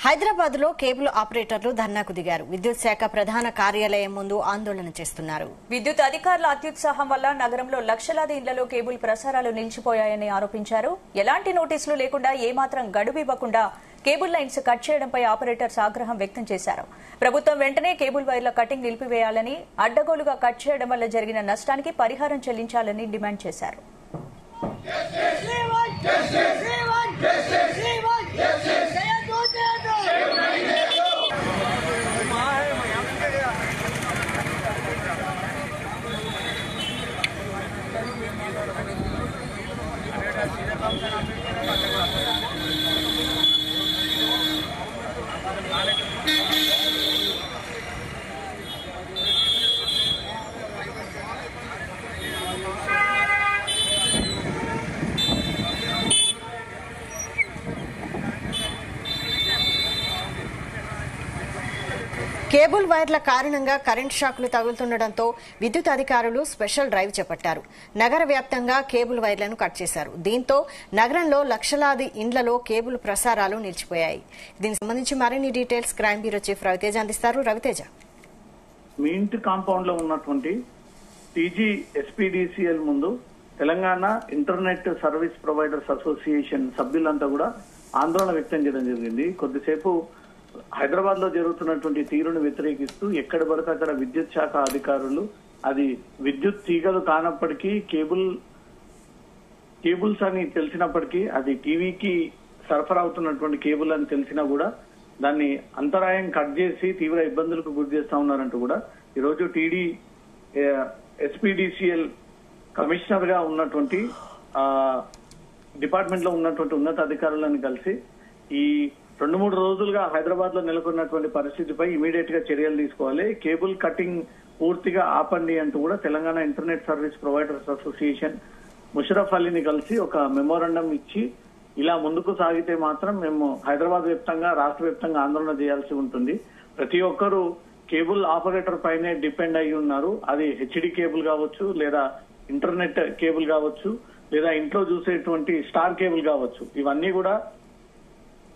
హైదరాబాద్ లో కేబుల్ ఆపరేటర్లు ధర్నాకు దిగారు. విద్యుత్ శాఖ ప్రధాన కార్యాలయం ముందు ఆందోళన చేస్తున్నారు. విద్యుత్ అధికారుల అత్యుత్సాహం వల్ల నగరంలో లక్షలాది ఇళ్లలో కేబుల్ ప్రసారాలు నిలిచిపోయాయని ఆరోపించారు. ఎలాంటి నోటీసులు లేకుండా ఏమాత్రం గడువు ఇవ్వకుండా కేబుల్ లైన్స్ కట్ చేయడంపై ఆపరేటర్స్ ఆగ్రహం వ్యక్తం చేశారు. ప్రభుత్వం వెంటనే కేబుల్ వైర్ల కటింగ్ నిలిపివేయాలని, అడ్డగోలుగా కట్ చేయడం వల్ల జరిగిన నష్టానికి పరిహారం చెల్లించాలని డిమాండ్ చేశారు. కేబుల్ వైర్ల కారణంగా కరెంట్ షాక్లు తగులుతుండటంతో విద్యుత్ అధికారులు స్పెషల్ డ్రైవ్ చేపట్టారు. నగర వ్యాప్తంగా కేబుల్ వైర్లను కట్ చేశారు. దీంతో నగరంలో లక్షలాది ఇండ్లలో కేబుల్ ప్రసారాలు నిలిచిపోయాయి. దీనికి సంబంధించి మరిన్ని details crime bureau chief Raviteja అందిస్తారు. రవితేజ, మీ ఇంటి కాంపౌండ్ లో ఉన్నటువంటి టీజీ ఎస్పీడీసీఎల్ ముందు Telangana internet service providers association సభ్యులంతా కూడా ఆందోళన వ్యక్తం చేయడం జరిగింది. కొద్దిసేపు హైదరాబాద్ లో జరుగుతున్నటువంటి తీరును వ్యతిరేకిస్తూ ఎక్కడ పడితే అక్కడ విద్యుత్ శాఖ అధికారులు, అది విద్యుత్ తీగలు కానప్పటికీ కేబుల్స్ అని తెలిసినప్పటికీ, అది టీవీకి సరఫరా అవుతున్నటువంటి కేబుల్ అని తెలిసినా కూడా దాన్ని అంతరాయం కట్ చేసి తీవ్ర ఇబ్బందులకు గురి చేస్తా ఉన్నారంటూ కూడా ఈరోజు టీడీ ఎస్పీడీసీఎల్ కమిషనర్ గా ఉన్నటువంటి డిపార్ట్మెంట్ లో ఉన్నటువంటి ఉన్నత అధికారులను కలిసి ఈ 2-3 రోజులుగా హైదరాబాద్ లో నెలకొన్నటువంటి పరిస్థితిపై ఇమీడియట్ గా చర్యలు తీసుకోవాలి, కేబుల్ కటింగ్ పూర్తిగా ఆపండి అంటూ కూడా Telangana internet service providers association Musharraf అలీని కలిసి ఒక మెమోరాండం ఇచ్చి, ఇలా ముందుకు సాగితే మాత్రం మేము హైదరాబాద్ వ్యాప్తంగా, రాష్ట్ర వ్యాప్తంగా ఆందోళన చేయాల్సి ఉంటుంది. ప్రతి ఒక్కరూ కేబుల్ ఆపరేటర్ పైనే డిపెండ్ అయి ఉన్నారు. అది హెచ్డి కేబుల్ కావచ్చు, లేదా ఇంటర్నెట్ కేబుల్ కావచ్చు, లేదా ఇంట్లో చూసేటువంటి స్టార్ కేబుల్ కావచ్చు, ఇవన్నీ కూడా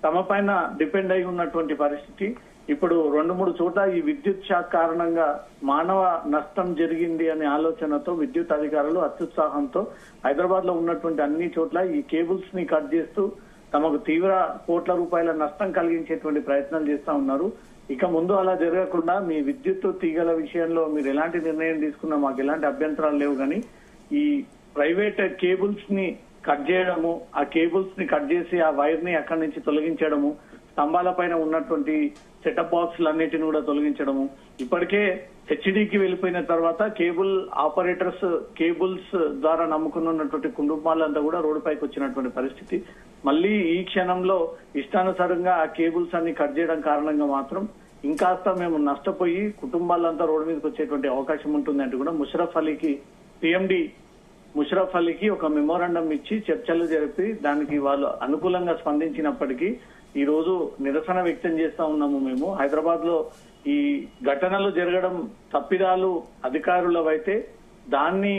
తమ పైన డిపెండ్ అయి ఉన్నటువంటి పరిస్థితి. ఇప్పుడు 2-3 చోట్ల ఈ విద్యుత్ షాక్ కారణంగా మానవ నష్టం జరిగింది అనే ఆలోచనతో విద్యుత్ అధికారులు అత్యుత్సాహంతో హైదరాబాద్ లో ఉన్నటువంటి అన్ని చోట్ల ఈ కేబుల్స్ ని కట్ చేస్తూ తమకు తీవ్ర కోట్ల రూపాయల నష్టం కలిగించేటువంటి ప్రయత్నాలు చేస్తా ఉన్నారు. ఇక ముందు అలా జరగకుండా మీ విద్యుత్ తీగల విషయంలో మీరు ఎలాంటి నిర్ణయం తీసుకున్నా మాకు ఎలాంటి అభ్యంతరాలు లేవు, కానీ ఈ ప్రైవేట్ కేబుల్స్ ని కట్ చేయడము, ఆ కేబుల్స్ ని కట్ చేసి ఆ వైర్ ని అక్కడి నుంచి తొలగించడము, స్తంభాల పైన ఉన్నటువంటి సెటప్ బాక్స్ అన్నిటిని కూడా తొలగించడము, ఇప్పటికే హెచ్డీకి వెళ్ళిపోయిన తర్వాత కేబుల్ ఆపరేటర్స్ కేబుల్స్ ద్వారా నమ్ముకున్నటువంటి కుటుంబాలంతా కూడా రోడ్డుపైకి వచ్చినటువంటి పరిస్థితి. మళ్ళీ ఈ క్షణంలో ఇష్టానుసారంగా ఆ కేబుల్స్ అన్ని కట్ చేయడం కారణంగా మాత్రం ఇంకాస్త మేము నష్టపోయి కుటుంబాలంతా రోడ్డు మీదకి వచ్చేటువంటి అవకాశం ఉంటుంది అంటూ కూడా ముషరఫ్ అలీకి, పిఎండి ముషరఫ్ అలీకి ఒక మెమోరాండం ఇచ్చి చర్చలు జరిపి దానికి వాళ్ళు అనుకూలంగా స్పందించినప్పటికీ ఈ రోజు నిరసన వ్యక్తం చేస్తా ఉన్నాము. మేము హైదరాబాద్ లో ఈ ఘటనలు జరగడం తప్పిదాలు అధికారులవైతే దాన్ని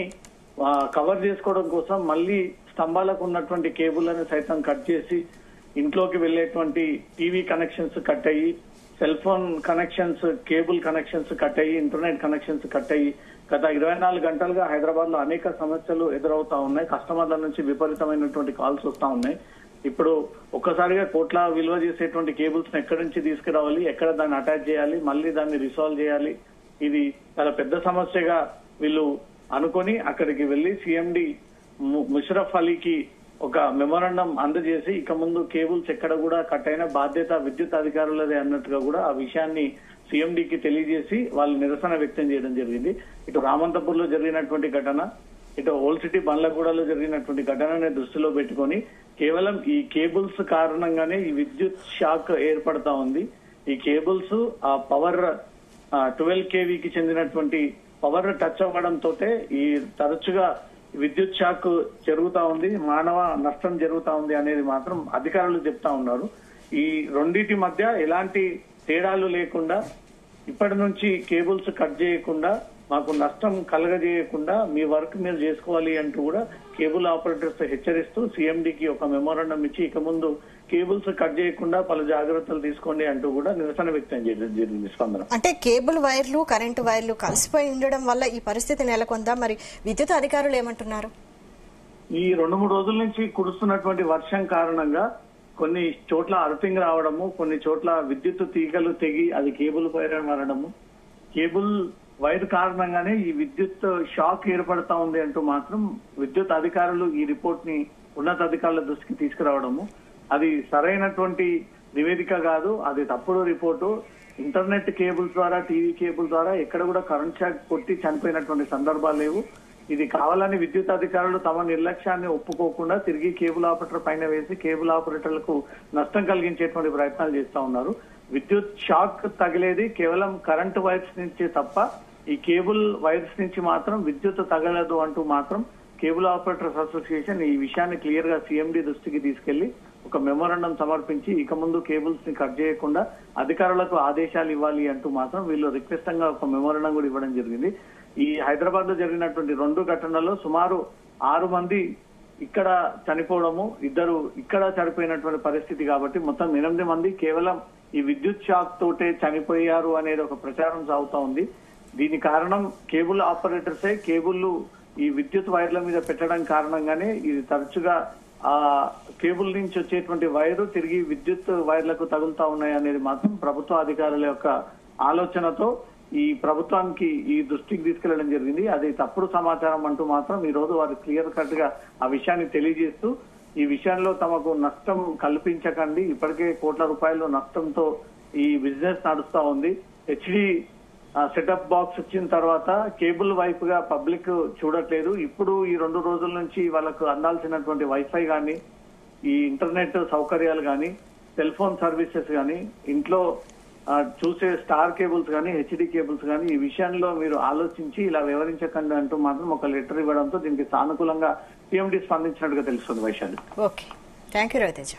కవర్ చేసుకోవడం కోసం మళ్ళీ స్తంభాలకు ఉన్నటువంటి కేబుల్ని సైతం కట్ చేసి ఇంట్లోకి వెళ్లేటువంటి టీవీ కనెక్షన్స్ కట్ అయ్యి, cell phone connections, cable connections cut అయ్యి, ఇంటర్నెట్ కనెక్షన్స్ కట్ అయ్యి గత 24 గంటలుగా హైదరాబాద్ లో అనేక సమస్యలు ఎదురవుతా ఉన్నాయి. కస్టమర్ల నుంచి విపరీతమైనటువంటి కాల్స్ వస్తా ఉన్నాయి. ఇప్పుడు ఒక్కసారిగా కోట్ల విలువ చేసేటువంటి కేబుల్స్ ని ఎక్కడి నుంచి తీసుకురావాలి, ఎక్కడ దాన్ని అటాచ్ చేయాలి, మళ్ళీ దాన్ని రిసాల్వ్ చేయాలి, ఇది చాలా పెద్ద సమస్యగా వీళ్ళు అనుకొని అక్కడికి వెళ్లి సిఎండి ముషరఫ్ అలీకి ఒక మెమోరాండం అందజేసి ఇక ముందు కేబుల్స్ ఎక్కడ కూడా కట్ అయిన బాధ్యత విద్యుత్ అధికారులదే అన్నట్టుగా కూడా ఆ విషయాన్ని సీఎండీకి తెలియజేసి వాళ్ళు నిరసన వ్యక్తం చేయడం జరిగింది. ఇటు రామంతపూర్ లో జరిగినటువంటి ఘటన, ఇటు ఓల్డ్ సిటీ బండ్లగూడలో జరిగినటువంటి ఘటనని దృష్టిలో పెట్టుకొని కేవలం ఈ కేబుల్స్ కారణంగానే ఈ విద్యుత్ షాక్ ఏర్పడతా ఉంది. ఈ కేబుల్స్ ఆ పవర్ 12 kVకి చెందినటువంటి పవర్ టచ్ అవ్వడంతో ఈ తరచుగా విద్యుత్ షాక్ జరుగుతా ఉంది, మానవ నష్టం జరుగుతా ఉంది అనేది మాత్రం అధికారులు చెప్తా ఉన్నారు. ఈ రెండింటి మధ్య ఎలాంటి తేడాలు లేకుండా ఇప్పటి నుంచి కేబుల్స్ కట్ చేయకుండా మాకు నష్టం కలగజేయకుండా మీ వర్క్ మీరు చేసుకోవాలి అంటూ కూడా కేబుల్ ఆపరేటర్స్ హెచ్చరిస్తూ సీఎండీకి ఒక మెమోరాండం ఇచ్చి ఇక ముందు కేబుల్స్ కట్ చేయకుండా పలు జాగ్రత్తలు తీసుకోండి అంటూ కూడా నిరసన వ్యక్తం చేయడం జరిగింది. స్పందన అంటే కేబుల్ వైర్లు కరెంటు వైర్లు కలిసిపోయి ఉండడం వల్ల ఈ పరిస్థితి నెలకొందా? మరి విద్యుత్ అధికారులు ఏమంటున్నారు? ఈ 2-3 రోజుల నుంచి కురుస్తున్నటువంటి వర్షం కారణంగా కొన్ని చోట్ల అర్తింగ్ రావడము, కొన్ని చోట్ల విద్యుత్ తీగలు తెగి అది కేబుల్ వైర్ మారడము, కేబుల్ వైర్ కారణంగానే ఈ విద్యుత్ షాక్ ఏర్పడతా ఉంది అంటూ మాత్రం విద్యుత్ అధికారులు ఈ రిపోర్ట్ ని ఉన్నతాధికారుల దృష్టికి తీసుకురావడము, అది సరైనటువంటి నివేదిక కాదు, అది తప్పుడు రిపోర్టు. ఇంటర్నెట్ కేబుల్ ద్వారా, టీవీ కేబుల్ ద్వారా ఎక్కడ కూడా కరెంట్ షాక్ కొట్టి చనిపోయినటువంటి సందర్భాలు లేవు. ఇది కావాలని విద్యుత్ అధికారులు తమ నిర్లక్ష్యాన్ని ఒప్పుకోకుండా తిరిగి కేబుల్ ఆపరేటర్ పైన వేసి కేబుల్ ఆపరేటర్లకు నష్టం కలిగించేటువంటి ప్రయత్నాలు చేస్తా ఉన్నారు. విద్యుత్ షాక్ తగిలేది కేవలం కరెంట్ వైర్స్ నుంచి తప్ప ఈ కేబుల్ వైర్స్ నుంచి మాత్రం విద్యుత్ తగలదు అంటూ మాత్రం కేబుల్ ఆపరేటర్స్ అసోసియేషన్ ఈ విషయాన్ని క్లియర్ గా సీఎండీ దృష్టికి తీసుకెళ్లి ఒక మెమోరాండం సమర్పించి ఇక ముందు కేబుల్స్ ని కట్ చేయకుండా అధికారులకు ఆదేశాలు ఇవ్వాలి అంటూ మాత్రం వీళ్ళు రిక్వెస్టంగా ఒక మెమోరాండం కూడా ఇవ్వడం జరిగింది. ఈ హైదరాబాద్ లో జరిగినటువంటి 2 ఘటనల్లో సుమారు 6 మంది ఇక్కడ చనిపోవడము, 2 ఇక్కడ చనిపోయినటువంటి పరిస్థితి కాబట్టి మొత్తం 8 మంది కేవలం ఈ విద్యుత్ షాక్ తోటే చనిపోయారు అనేది ఒక ప్రచారం సాగుతా ఉంది. దీని కారణం కేబుల్ ఆపరేటర్సే కేబుల్ ఈ విద్యుత్ వైర్ల మీద పెట్టడం కారణంగానే ఇది తరచుగా ఆ కేబుల్ నుంచి వచ్చేటువంటి వైరు తిరిగి విద్యుత్ వైర్లకు తగులుతా ఉన్నాయి అనేది మాత్రం ప్రభుత్వ అధికారుల యొక్క ఆలోచనతో ఈ ప్రభుత్వానికి ఈ దృష్టికి తీసుకెళ్లడం జరిగింది. అది తప్పుడు సమాచారం అంటూ మాత్రం ఈ రోజు వారు క్లియర్ కట్ గా ఆ విషయాన్ని తెలియజేస్తూ ఈ విషయంలో తమకు నష్టం కల్పించకండి, ఇప్పటికే కోట్ల రూపాయలు నష్టంతో ఈ బిజినెస్ నడుస్తా ఉంది. హెచ్డి సెటప్ బాక్స్ వచ్చిన తర్వాత కేబుల్ వైపు గా పబ్లిక్ చూడట్లేదు. ఇప్పుడు ఈ 2 రోజుల నుంచి వాళ్ళకు అందాల్సినటువంటి వైఫై గానీ, ఈ ఇంటర్నెట్ సౌకర్యాలు గానీ, సెల్ ఫోన్ సర్వీసెస్ గానీ, ఇంట్లో చూసే స్టార్ కేబుల్స్ గానీ, హెచ్డి కేబుల్స్ గానీ ఈ విషయంలో మీరు ఆలోచించి ఇలా వివరించకండి అంటూ మాత్రం ఒక లెటర్ ఇవ్వడంతో దీనికి సానుకూలంగా సీఎండీ స్పందించినట్టుగా తెలుస్తుంది. Vaishali. Okay, thank you Raviteja.